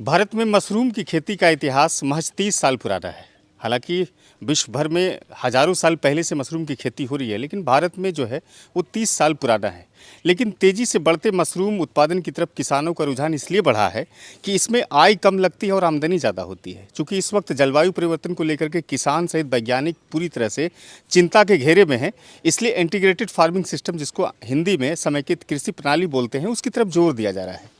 भारत में मशरूम की खेती का इतिहास महज 30 साल पुराना है। हालांकि विश्व भर में हजारों साल पहले से मशरूम की खेती हो रही है, लेकिन भारत में जो है वो 30 साल पुराना है। लेकिन तेज़ी से बढ़ते मशरूम उत्पादन की तरफ किसानों का रुझान इसलिए बढ़ा है कि इसमें आय कम लगती है और आमदनी ज़्यादा होती है। चूँकि इस वक्त जलवायु परिवर्तन को लेकर के किसान सहित वैज्ञानिक पूरी तरह से चिंता के घेरे में हैं, इसलिए इंटीग्रेटेड फार्मिंग सिस्टम, जिसको हिंदी में समेकित कृषि प्रणाली बोलते हैं, उसकी तरफ जोर दिया जा रहा है।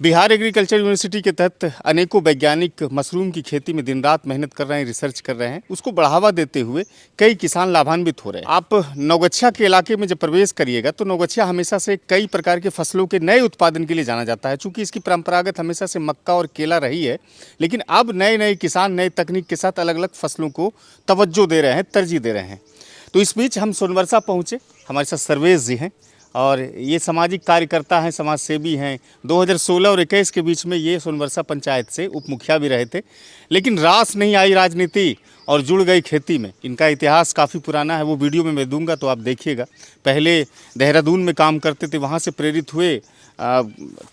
बिहार एग्रीकल्चर यूनिवर्सिटी के तहत अनेकों वैज्ञानिक मशरूम की खेती में दिन रात मेहनत कर रहे हैं, रिसर्च कर रहे हैं। उसको बढ़ावा देते हुए कई किसान लाभान्वित हो रहे हैं। आप नौगछिया के इलाके में जब प्रवेश करिएगा तो नौगछिया हमेशा से कई प्रकार के फसलों के नए उत्पादन के लिए जाना जाता है। चूँकि इसकी परंपरागत हमेशा से मक्का और केला रही है, लेकिन अब नए नए किसान नए तकनीक के साथ अलग अलग फसलों को तवज्जो दे रहे हैं, तरजीह दे रहे हैं। तो इस बीच हम सोनवर्षा पहुँचे, हमारे साथ सर्वेश जी हैं और ये सामाजिक कार्यकर्ता हैं, समाज सेवी हैं। 2016 और 21 के बीच में ये सोनवर्षा पंचायत से उप मुखिया भी रहे थे, लेकिन रास नहीं आई राजनीति और जुड़ गई खेती में। इनका इतिहास काफ़ी पुराना है, वो वीडियो में मैं दूंगा तो आप देखिएगा। पहले देहरादून में काम करते थे, वहाँ से प्रेरित हुए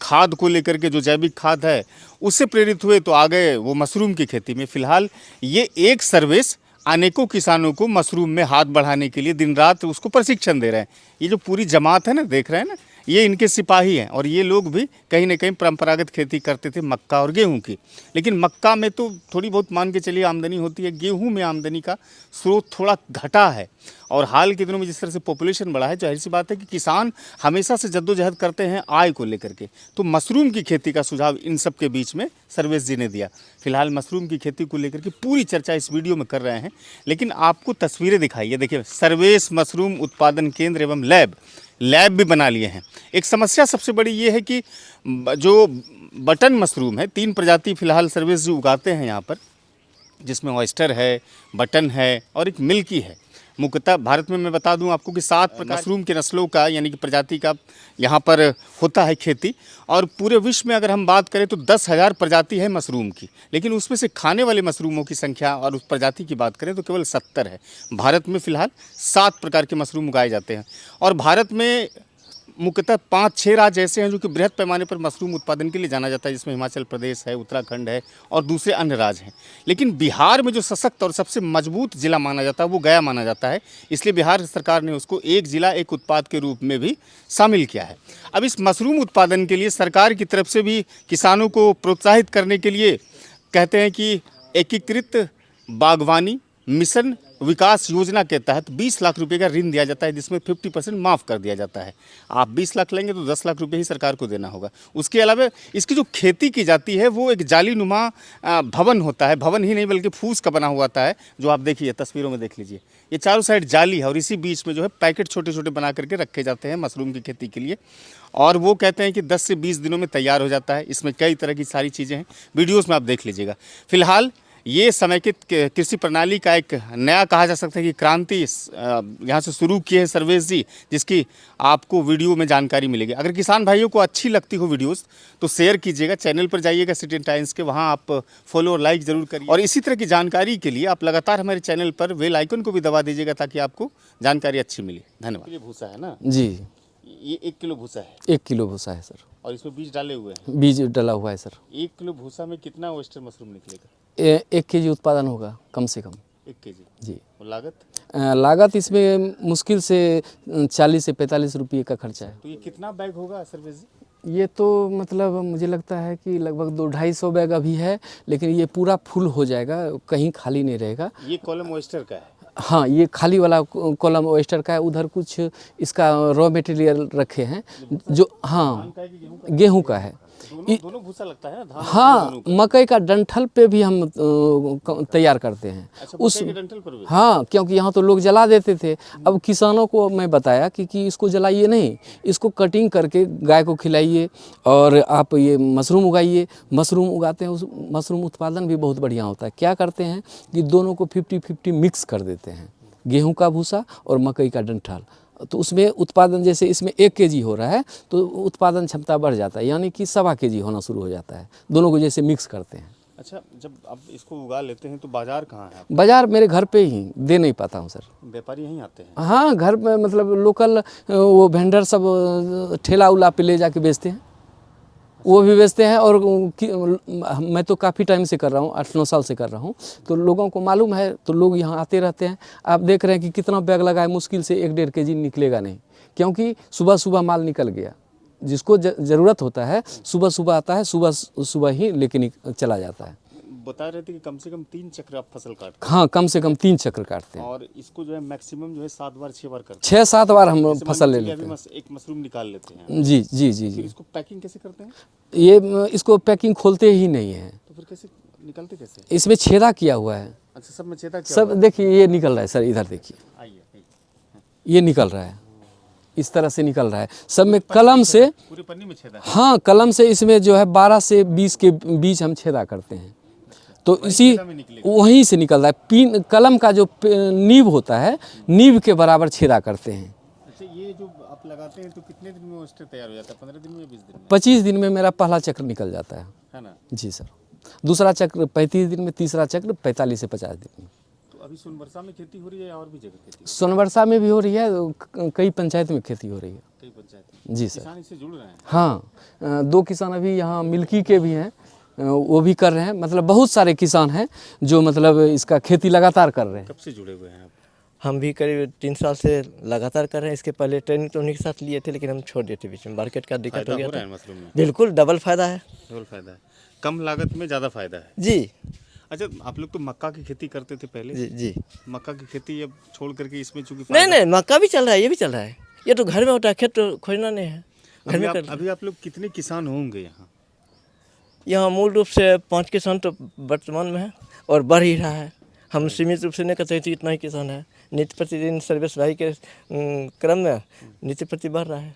खाद को लेकर के, जो जैविक खाद है उससे प्रेरित हुए तो आ गए वो मशरूम की खेती में। फ़िलहाल ये एक सर्वेश अनेकों किसानों को मशरूम में हाथ बढ़ाने के लिए दिन रात उसको प्रशिक्षण दे रहे हैं। ये जो पूरी जमात है ना, देख रहे हैं ना, ये इनके सिपाही हैं और ये लोग भी कहीं ना कहीं परंपरागत खेती करते थे मक्का और गेहूं की। लेकिन मक्का में तो थोड़ी बहुत मान के चलिए आमदनी होती है, गेहूं में आमदनी का स्रोत थोड़ा घटा है। और हाल के दिनों में जिस तरह से पॉपुलेशन बढ़ा है, जाहिर सी बात है कि किसान हमेशा से जद्दोजहद करते हैं आय को लेकर के। तो मशरूम की खेती का सुझाव इन सब के बीच में सर्वेश जी ने दिया। फिलहाल मशरूम की खेती को लेकर के पूरी चर्चा इस वीडियो में कर रहे हैं, लेकिन आपको तस्वीरें दिखाइए। देखिए, सर्वेश मशरूम उत्पादन केंद्र एवं लैब भी बना लिए हैं। एक समस्या सबसे बड़ी ये है कि जो बटन मशरूम है, 3 प्रजाति फिलहाल सर्वेश जी उगाते हैं यहाँ पर, जिसमें ऑयस्टर है, बटन है और एक मिल्की है। मुख्यतः भारत में मैं बता दूं आपको कि 7 मशरूम के नस्लों का यानी कि प्रजाति का यहाँ पर होता है खेती। और पूरे विश्व में अगर हम बात करें तो 10,000 प्रजाति है मशरूम की, लेकिन उसमें से खाने वाले मशरूमों की संख्या और उस प्रजाति की बात करें तो केवल 70 है। भारत में फ़िलहाल 7 प्रकार के मशरूम उगाए जाते हैं और भारत में मुख्यतः 5-6 राज्य ऐसे हैं जो कि बृहद पैमाने पर मशरूम उत्पादन के लिए जाना जाता है, जिसमें हिमाचल प्रदेश है, उत्तराखंड है और दूसरे अन्य राज्य हैं। लेकिन बिहार में जो सशक्त और सबसे मजबूत जिला माना जाता है वो गया माना जाता है, इसलिए बिहार सरकार ने उसको एक जिला एक उत्पाद के रूप में भी शामिल किया है। अब इस मशरूम उत्पादन के लिए सरकार की तरफ से भी किसानों को प्रोत्साहित करने के लिए कहते हैं कि एकीकृत बागवानी मिशन विकास योजना के तहत 20 लाख रुपए का ऋण दिया जाता है, जिसमें 50% माफ़ कर दिया जाता है। आप 20 लाख लेंगे तो 10 लाख रुपए ही सरकार को देना होगा। उसके अलावा इसकी जो खेती की जाती है वो एक जालीनुमा भवन होता है, भवन ही नहीं बल्कि फूस का बना हुआ आता है, जो आप देखिए तस्वीरों में देख लीजिए। ये चारों साइड जाली है और इसी बीच में जो है पैकेट छोटे छोटे बना करके रखे जाते हैं मशरूम की खेती के लिए। और वो कहते हैं कि 10 से 20 दिनों में तैयार हो जाता है। इसमें कई तरह की सारी चीज़ें हैं, वीडियोज़ में आप देख लीजिएगा। फिलहाल ये समेकित कृषि प्रणाली का एक नया कहा जा सकता है कि क्रांति यहाँ से शुरू की है सर्वेश जी, जिसकी आपको वीडियो में जानकारी मिलेगी। अगर किसान भाइयों को अच्छी लगती हो वीडियोस तो शेयर कीजिएगा, चैनल पर जाइएगा सिटीजन टाइम्स के, वहाँ आप फॉलो और लाइक ज़रूर करिए। और इसी तरह की जानकारी के लिए आप लगातार हमारे चैनल पर बेल आइकन को भी दबा दीजिएगा ताकि आपको जानकारी अच्छी मिले। धन्यवाद। ये भूसा है ना जी, ये 1 किलो भूसा है। 1 किलो भूसा है सर। और इसमें बीज डाले हुए हैं? बीज डला हुआ है सर। 1 किलो भूसा में कितना ऑयस्टर मशरूम निकलेगा? 1 केजी उत्पादन होगा कम से कम। 1 केजी जी। और लागत? लागत इसमें मुश्किल से 40 से 45 रुपये का खर्चा है। तो ये कितना बैग होगा सर्वेश जी? ये तो मतलब मुझे लगता है कि लगभग 200-250 बैग अभी है, लेकिन ये पूरा फुल हो जाएगा, कहीं खाली नहीं रहेगा। ये कॉलम ऑयस्टर का है? हाँ, ये खाली वाला कॉलम ऑयस्टर का है। उधर कुछ इसका रॉ मटेरियल रखे हैं जो, हाँ, गेहूं का है। दोनों भूसा लगता है ना? हाँ, मकई का डंठल पे भी हम तैयार करते हैं। अच्छा, उस मकई के डंठल पर भी? हाँ, क्योंकि यहाँ तो लोग जला देते थे। अब किसानों को मैं बताया कि इसको जलाइए नहीं, इसको कटिंग करके गाय को खिलाइए और आप ये मशरूम उगाइए। मशरूम उगाते हैं, उस मशरूम उत्पादन भी बहुत बढ़िया होता है। क्या करते हैं कि दोनों को 50-50 मिक्स कर देते हैं, गेहूँ का भूसा और मकई का डंठल। तो उसमें उत्पादन, जैसे इसमें 1 केजी हो रहा है तो उत्पादन क्षमता बढ़ जाता है, यानी कि 1.25 केजी होना शुरू हो जाता है। दोनों को जैसे मिक्स करते हैं। अच्छा, जब आप इसको उगा लेते हैं तो बाजार कहाँ है? बाजार मेरे घर पे ही, दे नहीं पाता हूँ सर। व्यापारी यहीं आते हैं? हाँ, घर में मतलब लोकल वो वेंडर सब ठेला उला पे ले जाके बेचते हैं। वो भी बेचते हैं। और मैं तो काफ़ी टाइम से कर रहा हूँ, 8-9 साल से कर रहा हूँ, तो लोगों को मालूम है, तो लोग यहाँ आते रहते हैं। आप देख रहे हैं कि कितना बैग लगा है, मुश्किल से 1-1.5 केजी निकलेगा नहीं, क्योंकि सुबह सुबह माल निकल गया। जिसको ज़रूरत होता है सुबह सुबह आता है, सुबह सुबह ही लेके चला जाता है। बता रहे थे कि कम से कम 3 चक्र आप फसल काटते हाँ, कम से कम 3 चक्र काटते हैं हैं। और इसको जो है मैक्सिमम जो है 7 बार 6 बार करते 6-7 बार हम हैं। फसल ले लेते हैं। एक मशरूम निकाल लेते हैं। जी जी जी फिर जी। इसको पैकिंग कैसे करते हैं? ये इसको पैकिंग खोलते ही नहीं है, तो फिर कैसे निकलते कैसे? इसमें छेदा किया हुआ है। अच्छा, सब में छेदा क्या सब देखिए, ये निकल रहा है सर, इधर देखिए, आइए ये निकल रहा है, इस तरह से निकल रहा है। सब में कलम से, पूरे पन्नी में छेदा है। हाँ, कलम से इसमें जो है 12 से 20 के बीच हम छेदा करते हैं, तो इसी वहीं से निकल रहा है। पिन कलम का जो नीब होता है, नीब के बराबर छेदा करते हैं। अच्छा, ये जो आप लगाते हैं तो कितने दिन में ओस्टर तैयार हो जाता है? 15 दिन में या 20 दिन में? 25 दिन में मेरा पहला चक्र निकल जाता है ना? जी सर। दूसरा चक्र 35 दिन में, तीसरा चक्र 45 से 50 दिन में। तो अभी सोनबरसा में खेती हो रही है और भी जगह खेती? सोनबरसा में भी हो रही है, कई पंचायत में खेती हो रही है। कई पंचायत में जी सर। किसान इससे जुड़ रहे हैं? हाँ, 2 किसान अभी यहाँ मिल्की के भी हैं, वो भी कर रहे हैं। मतलब बहुत सारे किसान हैं जो मतलब इसका खेती लगातार कर रहे हैं। कब से जुड़े हुए हैं आप? हम भी करीब 3 साल से लगातार कर रहे हैं। इसके पहले ट्रेनिंग तो उन्हीं के साथ लिए थे, लेकिन हम छोड़ दिए थे बीच में, मार्केट का दिक्कत हो गया रहा था। है मशरूम में? बिल्कुल डबल फायदा है। डबल फायदा है, कम लागत में ज़्यादा फायदा है जी अच्छा, आप लोग तो मक्का की खेती करते थे पहले? जी जी। मक्का की खेती अब छोड़ करके इसमें चूंकि नहीं, मक्का भी चल रहा है, ये भी चल रहा है। ये तो घर में होता है, खेत तो खोजना नहीं है, घर में कर। अभी आप लोग कितने किसान होंगे यहाँ? यहाँ मूल रूप से 5 किसान तो वर्तमान में है और बढ़ ही रहा है। हम सीमित रूप से नहीं कहते थे, इतना ही किसान है। नित्य प्रतिदिन सर्विस भाई के क्रम में नित्य प्रति बढ़ रहा है।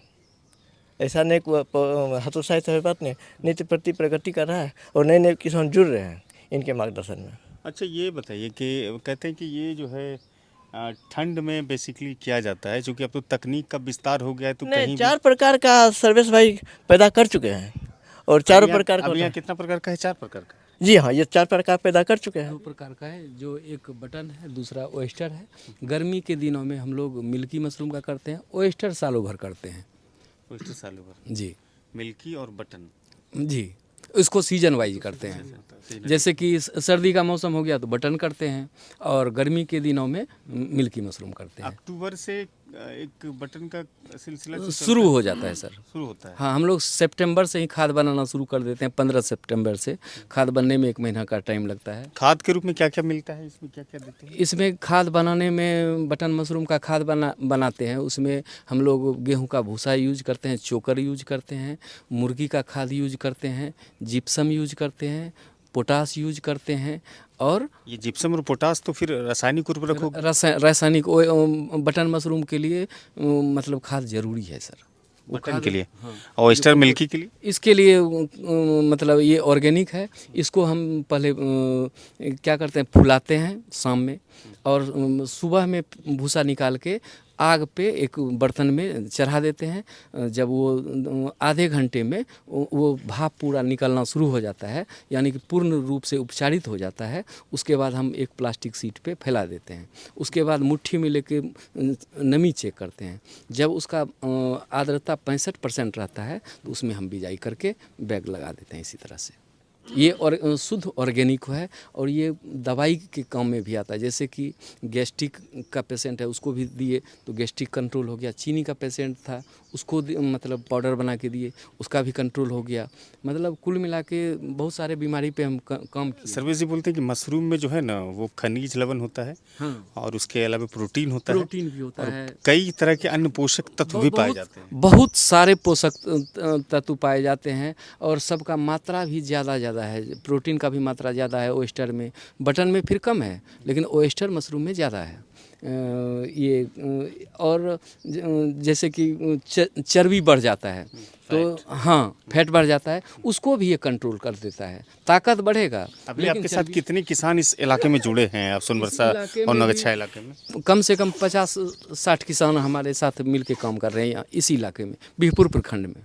ऐसा नहीं हतोत्साहित है बात नहीं, नित्य प्रति प्रगति कर रहा है और नए नए किसान जुड़ रहे हैं इनके मार्गदर्शन में। अच्छा, ये बताइए कि कहते हैं कि ये जो है ठंड में बेसिकली किया जाता है, क्योंकि अब तो तकनीक का विस्तार हो गया है, तो नहीं, कहीं 4 प्रकार का सर्विस भाई पैदा कर चुके हैं और चारों प्रकार का। अब यहाँ कितना प्रकार का है? 4 प्रकार का? जी हाँ, ये 4 प्रकार पैदा कर चुके हैं। 2 प्रकार का है, जो एक बटन है, दूसरा ओएस्टर है। गर्मी के दिनों में हम लोग मिल्की मशरूम का करते हैं, ओएस्टर सालों भर करते हैं। ओस्टर सालों भर? जी मिल्की और बटन? जी, इसको सीजन वाइज करते हैं। जैसे कि सर्दी का मौसम हो गया तो बटन करते हैं, और गर्मी के दिनों में मिल्की मशरूम करते हैं। अक्टूबर से एक बटन का सिलसिला शुरू हो जाता है सर। शुरू होता है? हाँ, हम लोग सितंबर से ही खाद बनाना शुरू कर देते हैं। 15 सितंबर से खाद बनने में 1 महीना का टाइम लगता है। खाद के रूप में क्या क्या मिलता है इसमें, क्या क्या देते हैं? इसमें खाद बनाने में बटन मशरूम का खाद बनाते हैं। उसमें हम लोग गेहूं का भूसा यूज करते हैं, चोकर यूज करते हैं, मुर्गी का खाद यूज करते हैं, जिप्सम यूज करते हैं, पोटास यूज करते हैं। और ये जिप्सम और पोटास तो फिर रासायनिक उर्वरक हो? रासायनिक बटन मशरूम के लिए मतलब खाद जरूरी है सर। बटन के लिए? हाँ। और ओस्टर मिल्की के लिए? इसके लिए मतलब ये ऑर्गेनिक है। इसको हम पहले क्या करते हैं, फुलाते हैं शाम में, और सुबह में भूसा निकाल के आग पे एक बर्तन में चढ़ा देते हैं। जब वो आधे घंटे में वो भाप पूरा निकलना शुरू हो जाता है, यानी कि पूर्ण रूप से उपचारित हो जाता है, उसके बाद हम एक प्लास्टिक शीट पे फैला देते हैं। उसके बाद मुट्ठी में लेके नमी चेक करते हैं। जब उसका आर्द्रता 65% रहता है तो उसमें हम बिजाई करके बैग लगा देते हैं। इसी तरह से ये और शुद्ध ऑर्गेनिक है, और ये दवाई के काम में भी आता है। जैसे कि गैस्ट्रिक का पेशेंट है, उसको भी दिए तो गैस्ट्रिक कंट्रोल हो गया। चीनी का पेशेंट था, उसको मतलब पाउडर बना के दिए, उसका भी कंट्रोल हो गया। मतलब कुल मिला के बहुत सारे बीमारी पे हम काम किए। सर्वेश जी बोलते हैं कि मशरूम में जो है ना, वो खनिज लवण होता है, हाँ, और उसके अलावा प्रोटीन होता है, प्रोटीन भी होता है, कई तरह के अन्य पोषक तत्व भी पाए जाते हैं। बहुत सारे पोषक तत्व पाए जाते हैं, और सबका मात्रा भी ज़्यादा है। प्रोटीन का भी मात्रा ज़्यादा है ओएस्टर में, बटन में फिर कम है, लेकिन ओएस्टर मशरूम में ज़्यादा है। ये और जैसे कि चर्बी बढ़ जाता है, तो हाँ, फैट बढ़ जाता है, उसको भी ये कंट्रोल कर देता है। ताकत बढ़ेगा। अभी आपके साथ कितने किसान इस इलाके में जुड़े हैं, आप सोनबरसा और नगच्छा इलाके में? कम से कम 50-60 किसान हमारे साथ मिलके काम कर रहे हैं यहाँ इस इलाके में, बिहपुर प्रखंड में।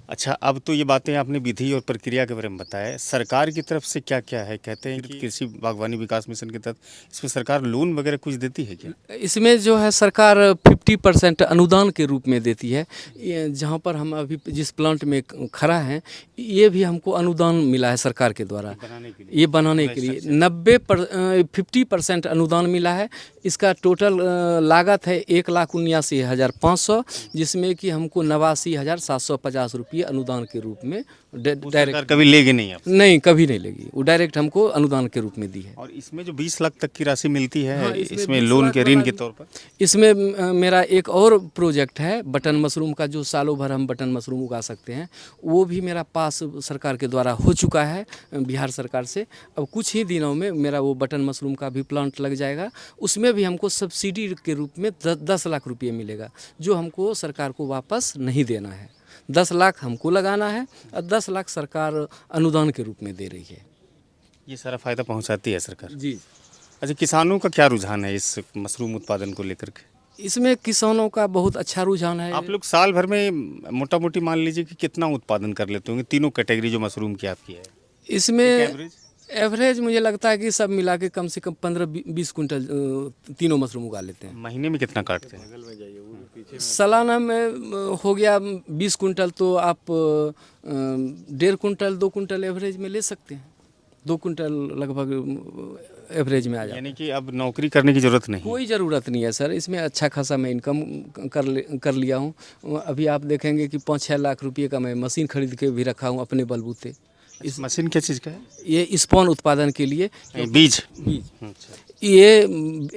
अच्छा, अब तो ये बातें आपने विधि और प्रक्रिया के बारे में बताया। सरकार की तरफ से क्या-क्या है? कहते हैं कि कृषि बागवानी विकास मिशन के तहत इसमें सरकार लोन वगैरह कुछ देती है क्या? इसमें जो है सरकार 50% अनुदान के रूप में देती है। ये जहाँ पर हम अभी जिस प्लांट में खड़ा हैं, ये भी हमको अनुदान मिला है सरकार के द्वारा बनाने के लिए? ये बनाने के लिए 50% अनुदान मिला है। इसका टोटल लागत है 1,79,500, जिसमें कि हमको 89,750 रुपये अनुदान के रूप में वो डायरेक्ट सरकार कभी लेगी नहीं आप? नहीं, कभी नहीं लेगी। वो डायरेक्ट हमको अनुदान के रूप में दी है। और इसमें जो 20 लाख तक की राशि मिलती है, हाँ, इसमें 20 लोन लाख के ऋण वाला के तौर पर? इसमें मेरा एक और प्रोजेक्ट है बटन मशरूम का, जो सालों भर हम बटन मशरूम उगा सकते हैं। वो भी मेरा पास सरकार के द्वारा हो चुका है, बिहार सरकार से। अब कुछ ही दिनों में मेरा वो बटन मशरूम का भी प्लांट लग जाएगा। उसमें भी हमको सब्सिडी के रूप में 10 लाख रुपये मिलेगा, जो हमको सरकार को वापस नहीं देना है। 10 लाख हमको लगाना है और 10 लाख सरकार अनुदान के रूप में दे रही है। ये सारा फायदा पहुंचाती है सरकार। जी, अच्छा, किसानों का क्या रुझान है इस मशरूम उत्पादन को लेकर के? इसमें किसानों का बहुत अच्छा रुझान है। आप लोग साल भर में मोटा मोटी मान लीजिए कि कितना उत्पादन कर लेते होंगे, तीनों कैटेगरी जो मशरूम की आपकी है? इसमें एवरेज? एवरेज मुझे लगता है कि सब मिला के कम से कम 15-20 कुंटल तीनों मशरूम उगा लेते हैं। महीने में कितना काटते हैं? सालाना में हो गया 20 कुंटल, तो आप 1.5 कुंटल 2 कुंटल एवरेज में ले सकते हैं। 2 कुंटल लगभग एवरेज में आ जाए। यानी कि अब नौकरी करने की जरूरत नहीं? कोई ज़रूरत नहीं है सर, इसमें अच्छा खासा मैं इनकम कर लिया हूँ। अभी आप देखेंगे कि 5-6 लाख रुपये का मैं मशीन खरीद के भी रखा हूँ अपने बलबूते। इस मशीन क्या चीज़ का है? ये स्पॉन उत्पादन के लिए बीज? बीज ये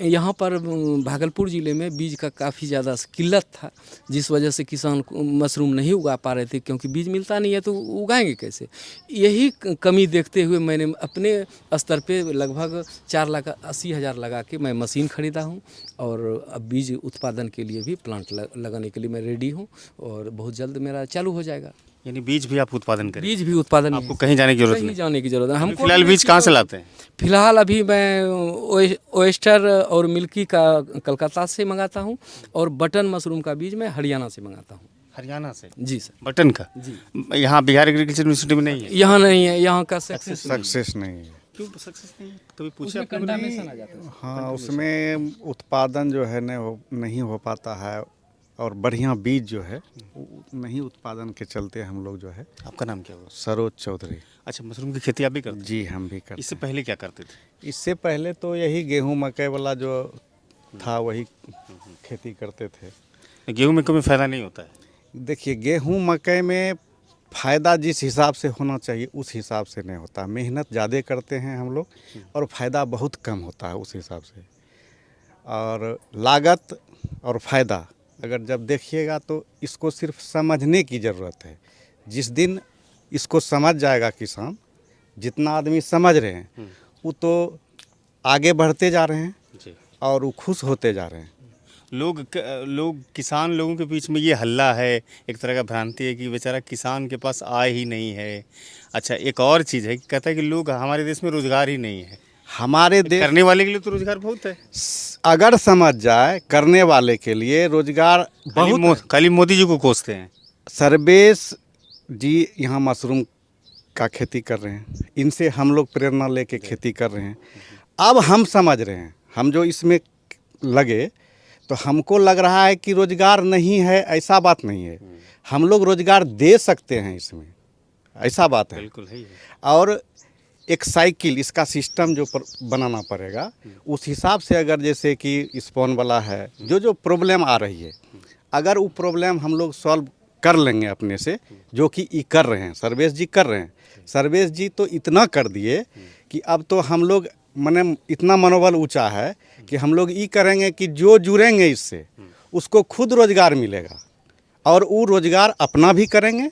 यहाँ पर भागलपुर ज़िले में बीज का काफ़ी ज़्यादा किल्लत था, जिस वजह से किसान मशरूम नहीं उगा पा रहे थे, क्योंकि बीज मिलता नहीं है तो उगाएंगे कैसे। यही कमी देखते हुए मैंने अपने स्तर पे लगभग 4,80,000 लगा के मैं मशीन खरीदा हूँ, और अब बीज उत्पादन के लिए भी प्लांट लगाने के लिए मैं रेडी हूँ, और बहुत जल्द मेरा चालू हो जाएगा। यानी बीज भी आप उत्पादन करें? बीज भी उत्पादन आपको कहीं जाने की जरूरत कहीं नहीं? जाने की जरूरत है हमको। फिलहाल बीज कहाँ से लाते हैं? फिलहाल अभी मैं ओएस्टर और मिल्की का कलकत्ता से मंगाता हूँ, और बटन मशरूम का बीज मैं हरियाणा से मंगाता हूँ। हरियाणा से? जी सर। बटन का? जी। यहाँ बिहार एग्रीकल्चर यूनिवर्सिटी में नहीं है? यहाँ नहीं है, यहाँ का सक्सेस सक्सेस नहीं है। क्यों सक्सेस नहीं है? कभी पूछा उसमें आपने? कंटामिनेशन आ जाता है। हाँ, उसमें उत्पादन जो है नहीं हो पाता है, और बढ़िया बीज जो है नहीं उत्पादन के चलते हम लोग जो है। आपका नाम क्या हुआ? सरोज चौधरी। अच्छा, मशरूम की खेती आप भी करते हैं? जी, हम भी करते इससे हैं। पहले क्या करते थे? इससे पहले तो यही गेहूं मकई वाला जो था वही खेती करते थे। गेहूं में कभी फायदा नहीं होता है? देखिए, गेहूं मकई में फ़ायदा जिस हिसाब से होना चाहिए उस हिसाब से नहीं होता। मेहनत ज़्यादा करते हैं हम लोग, और फ़ायदा बहुत कम होता है उस हिसाब से। और लागत और फ़ायदा अगर जब देखिएगा तो इसको सिर्फ समझने की ज़रूरत है। जिस दिन इसको समझ जाएगा किसान, जितना आदमी समझ रहे हैं वो तो आगे बढ़ते जा रहे हैं, जी। और वो खुश होते जा रहे हैं। लोग किसान लोगों के बीच में ये हल्ला है, एक तरह का भ्रांति है कि बेचारा किसान के पास आय ही नहीं है। अच्छा, एक और चीज़ है कि कहता है कि लोग हमारे देश में रोजगार ही नहीं है। हमारे देश करने वाले के लिए तो रोजगार बहुत है। अगर समझ जाए, करने वाले के लिए रोजगार बहुत है। खाली मोदी जी को कोसते हैं। सर्वेश जी यहाँ मशरूम का खेती कर रहे हैं, इनसे हम लोग प्रेरणा लेके खेती कर रहे हैं। अब हम समझ रहे हैं, हम जो इसमें लगे तो हमको लग रहा है कि रोजगार नहीं है, ऐसा बात नहीं है। हम लोग रोजगार दे सकते हैं इसमें, ऐसा बात है। बिल्कुल है। और एक साइकिल इसका सिस्टम जो बनाना पड़ेगा, उस हिसाब से अगर जैसे कि स्पॉन वाला है, जो प्रॉब्लम आ रही है, अगर वो प्रॉब्लम हम लोग सॉल्व कर लेंगे अपने से, जो कि ये कर रहे हैं, सर्वेश जी कर रहे हैं। सर्वेश जी तो इतना कर दिए कि अब तो हम लोग माने इतना मनोबल ऊंचा है कि हम लोग ये करेंगे कि जो जुड़ेंगे इससे उसको खुद रोजगार मिलेगा, और वो रोजगार अपना भी करेंगे,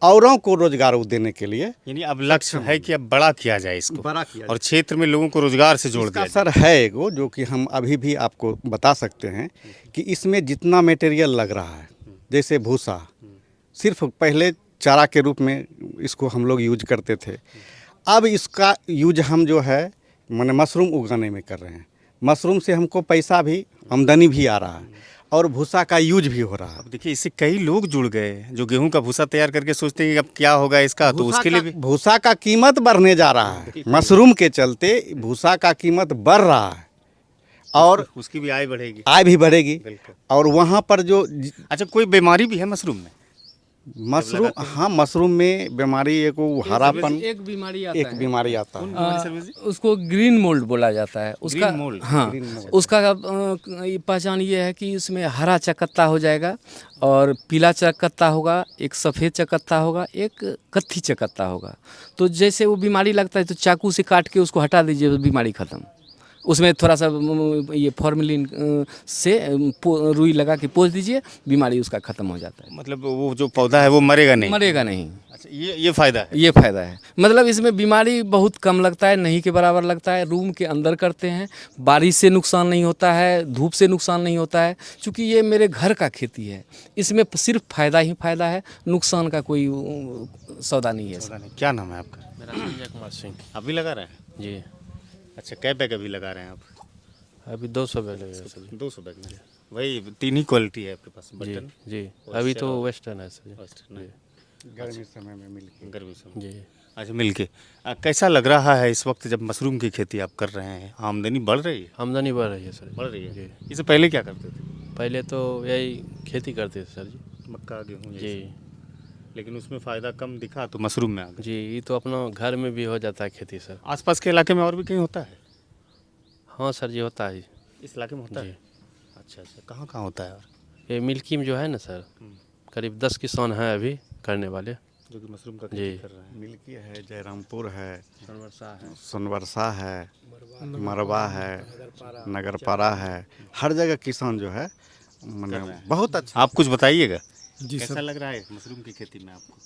औरों को रोजगार देने के लिए। यानी अब लक्ष्य है कि अब बड़ा किया जाए इसको, बड़ा किया और क्षेत्र में लोगों को रोजगार से जोड़ दिया जाए। सर है एगो जो कि हम अभी भी आपको बता सकते हैं कि इसमें जितना मटेरियल लग रहा है, जैसे भूसा, सिर्फ पहले चारा के रूप में इसको हम लोग यूज करते थे। अब इसका यूज हम जो है माने मशरूम उगाने में कर रहे हैं। मशरूम से हमको पैसा भी, आमदनी भी आ रहा है, और भूसा का यूज भी हो रहा है। अब देखिए इससे कई लोग जुड़ गए जो गेहूं का भूसा तैयार करके सोचते हैं कि अब क्या होगा इसका, तो उसके लिए भी भूसा का कीमत बढ़ने जा रहा है, मशरूम के चलते भूसा का कीमत बढ़ रहा है और उसकी भी आय बढ़ेगी। आय भी बढ़ेगी। बिल्कुल। और वहाँ पर जो अच्छा, कोई बीमारी भी है मशरूम में? मशरूम, हाँ मशरूम में बीमारी एक वो हरापन, एक बीमारी आता एक है। बीमारी आता है। उसको ग्रीन मोल्ड बोला जाता है उसका। Green mould? हाँ, उसका पहचान ये है कि इसमें हरा चकत्ता हो जाएगा और पीला चकत्ता होगा, एक सफ़ेद चकत्ता होगा, एक कत्थी चकत्ता होगा। तो जैसे वो बीमारी लगता है तो चाकू से काट के उसको हटा दीजिए, बीमारी ख़त्म। उसमें थोड़ा सा ये फॉर्मेलिन से रुई लगा के पोंछ दीजिए, बीमारी उसका ख़त्म हो जाता है। मतलब वो जो पौधा है वो मरेगा नहीं? मरेगा नहीं। अच्छा, ये फायदा है। ये फ़ायदा है, मतलब इसमें बीमारी बहुत कम लगता है, नहीं के बराबर लगता है। रूम के अंदर करते हैं, बारिश से नुकसान नहीं होता है, धूप से नुकसान नहीं होता है, क्योंकि ये मेरे घर का खेती है। इसमें सिर्फ फ़ायदा ही फ़ायदा है, नुकसान का कोई सौदा नहीं है। पता नहीं। क्या नाम है आपका? मेरा संजय कुमार सिंह। आप भी लगा रहे हैं? जी, अच्छा, कै बैग अभी लगा रहे हैं आप? अभी 200 बैग लगेगा सर जी। 200 बैग में वही 3 ही क्वालिटी है आपके पास? जी बटन, जी, अभी तो वेस्टर्न है सर जी। वेस्टर्न है। गर्मी समय में मिलके, गर्मी समय। जी, अच्छा, मिलके कैसा लग रहा है इस वक्त जब मशरूम की खेती आप कर रहे हैं? आमदनी बढ़ रही है? आमदनी बढ़ रही है सर बढ़ रही है। जी। इससे पहले क्या करते थे? पहले तो यही खेती करते थे सर जी। मक्का, गेहूँ जी लेकिन उसमें फ़ायदा कम दिखा तो मशरूम में आ गए। जी, ये तो अपना घर में भी हो जाता है खेती सर। आसपास के इलाके में और भी कहीं होता है? हाँ सर जी, होता है। इस इलाके में होता जी। है? अच्छा अच्छा, कहाँ कहाँ होता है और ये मिल्की में जो है ना सर, करीब 10 किसान हैं अभी करने वाले। जो कि मशरूम का जी। खेती कर रहे हैं? मिल्की है, जयरामपुर है, है, सोनबरसा है, मरवा है, नगरपारा है, हर जगह किसान जो है मैंने बहुत अच्छा। आप कुछ बताइएगा, जी कैसा सर, लग रहा है मशरूम की खेती में आपको?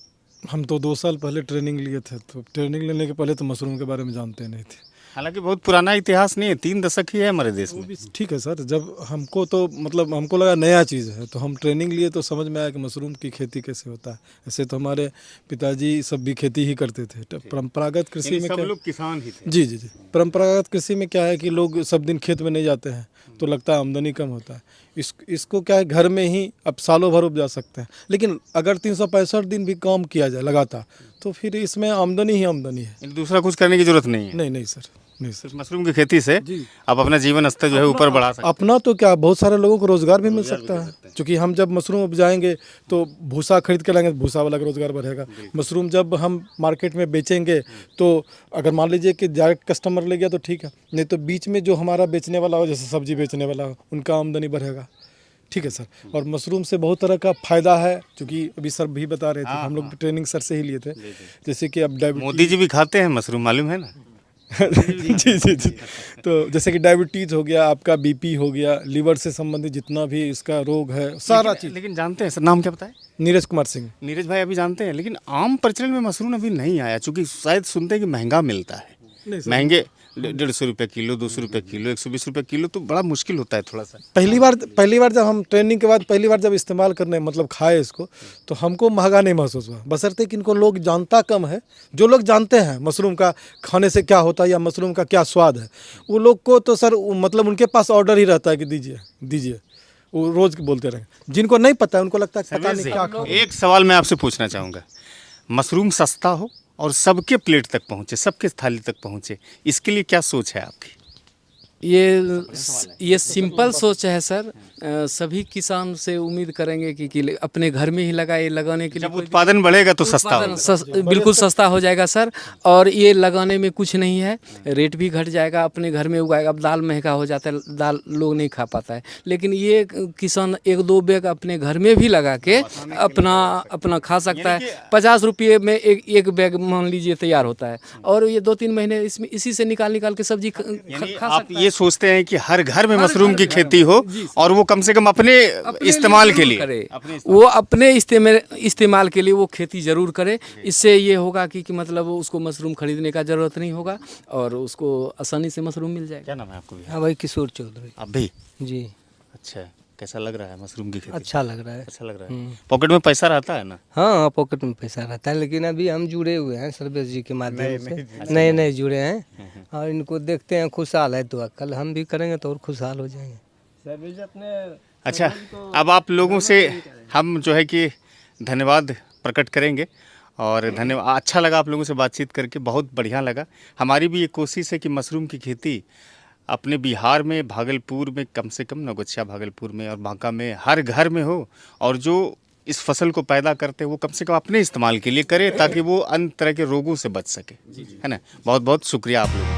हम तो 2 साल पहले ट्रेनिंग लिए थे, तो ट्रेनिंग लेने के पहले तो मशरूम के बारे में जानते नहीं थे। हालांकि बहुत पुराना इतिहास नहीं है, 3 दशक ही है हमारे देश वो में। भी ठीक है सर, जब हमको तो मतलब हमको लगा नया चीज़ है, तो हम ट्रेनिंग लिए तो समझ में आया कि मशरूम की खेती कैसे होता है। ऐसे तो हमारे पिताजी सब भी खेती ही करते थे। परंपरागत कृषि यानी में सब क्या, लोग किसान ही थे। जी जी जी, परंपरागत कृषि में क्या है कि लोग सब दिन खेत में नहीं जाते हैं, तो लगता है आमदनी कम होता है। इसको क्या है, घर में ही अब सालों भर उपजा सकते हैं। लेकिन अगर 365 दिन भी काम किया जाए लगातार, तो फिर इसमें आमदनी ही आमदनी है। यानी दूसरा कुछ करने की जरूरत नहीं है। नहीं नहीं सर, नहीं सर। सिर्फ मशरूम की खेती से जी। आप अपना जीवन स्तर जो है ऊपर बढ़ा सकते अपना तो क्या, बहुत सारे लोगों को रोजगार भी मिल सकता है, क्योंकि हम जब मशरूम उपजाएंगे तो भूसा खरीद के लाएंगे, भूसा वाला का रोजगार बढ़ेगा। मशरूम जब हम मार्केट में बेचेंगे तो अगर मान लीजिए कि डायरेक्ट कस्टमर ले गया तो ठीक है, नहीं तो बीच में जो हमारा बेचने वाला हो, जैसे सब्जी बेचने वाला हो, उनका आमदनी बढ़ेगा। ठीक है सर। और मशरूम से बहुत तरह का फ़ायदा है, क्योंकि अभी सर भी बता रहे थे, हम लोग ट्रेनिंग सर से ही लिए थे। जैसे कि अब हैं। डायबिटीज, मोदी जी भी खाते हैं मशरूम, मालूम है ना? जी जी जी, तो जैसे कि डायबिटीज़ हो गया, आपका बीपी हो गया, लीवर से संबंधित जितना भी इसका रोग है, सारा चीज़। लेकिन जानते हैं सर, नाम क्या बताएं? नीरज कुमार सिंह। नीरज भाई अभी जानते हैं, लेकिन आम प्रचलन में मशरूम अभी नहीं आया, चूंकि शायद सुनते हैं कि महंगा मिलता है। नहीं सर, महंगे 150 रुपये किलो, 200 रुपये किलो, 120 रुपये किलो, तो बड़ा मुश्किल होता है थोड़ा सा। पहली बार जब हम ट्रेनिंग के बाद पहली बार जब इस्तेमाल करने मतलब खाए इसको, तो हमको महंगा नहीं महसूस हुआ, बशर्ते कि इनको लोग जानता कम है। जो लोग जानते हैं मशरूम का खाने से क्या होता है या मशरूम का क्या स्वाद है, वो लोग को तो सर मतलब उनके पास ऑर्डर ही रहता है कि दीजिए दीजिए, वो रोज़ बोलते रहेंगे। जिनको नहीं पता है उनको लगता है पता नहीं क्या खाओ। एक सवाल मैं आपसे पूछना चाहूँगा, मशरूम सस्ता हो और सबके प्लेट तक पहुँचे, सबके थाली तक पहुँचे, इसके लिए क्या सोच है आपकी? ये सिंपल सोच है सर। सभी किसान से उम्मीद करेंगे कि अपने घर में ही लगाने के लिए जब उत्पादन बढ़ेगा तो सस्ता होगा। बिल्कुल सस्ता हो जाएगा सर। और ये लगाने में कुछ नहीं है, रेट भी घट जाएगा, अपने घर में उगाएगा। अब दाल महंगा हो जाता है, दाल लोग नहीं खा पाता है, लेकिन ये किसान 1-2 बैग अपने घर में भी लगा के अपना खा सकता है। 50 रुपये में एक बैग मान लीजिए तैयार होता है, और ये 2-3 महीने इसमें इसी से निकाल के सब्जी खा आप सकता ये सोचते हैं कि हर घर में मशरूम की खेती हो और वो कम से कम अपने इस्तेमाल के लिए करे, वो अपने इस्तेमाल के लिए वो खेती जरूर करे। इससे ये होगा कि मतलब उसको मशरूम खरीदने का जरूरत नहीं होगा और उसको आसानी से मशरूम मिल जाएगा। क्या नाम है आपको? हाँ भाई, किशोर चौधरी। आप भी? जी, अच्छा, कैसा लग रहा है मशरूम की खेती? अच्छा लग रहा है। अच्छा लग रहा है। पॉकेट में पैसा रहता है ना? हाँ, पॉकेट में पैसा रहता है, लेकिन अभी हम जुड़े हुए हैं सर्वेश जी के माध्यम से, नए जुड़े हैं, और इनको देखते हैं खुशहाल है तो कल हम भी करेंगे तो और खुशहाल हो जाएंगे। सर्विस अपने अच्छा, अब आप लोगों से हम जो है कि धन्यवाद प्रकट करेंगे और धन्यवाद। अच्छा लगा आप लोगों से बातचीत करके, बहुत बढ़िया लगा। हमारी भी ये कोशिश है कि मशरूम की खेती अपने बिहार में, भागलपुर में, कम से कम नौगछिया भागलपुर में और बांका में हर घर में हो, और जो इस फसल को पैदा करते हैं वो कम से कम अपने इस्तेमाल के लिए करें, ताकि वो अन्य तरह के रोगों से बच सके, है ना। बहुत बहुत शुक्रिया आप लोगों का।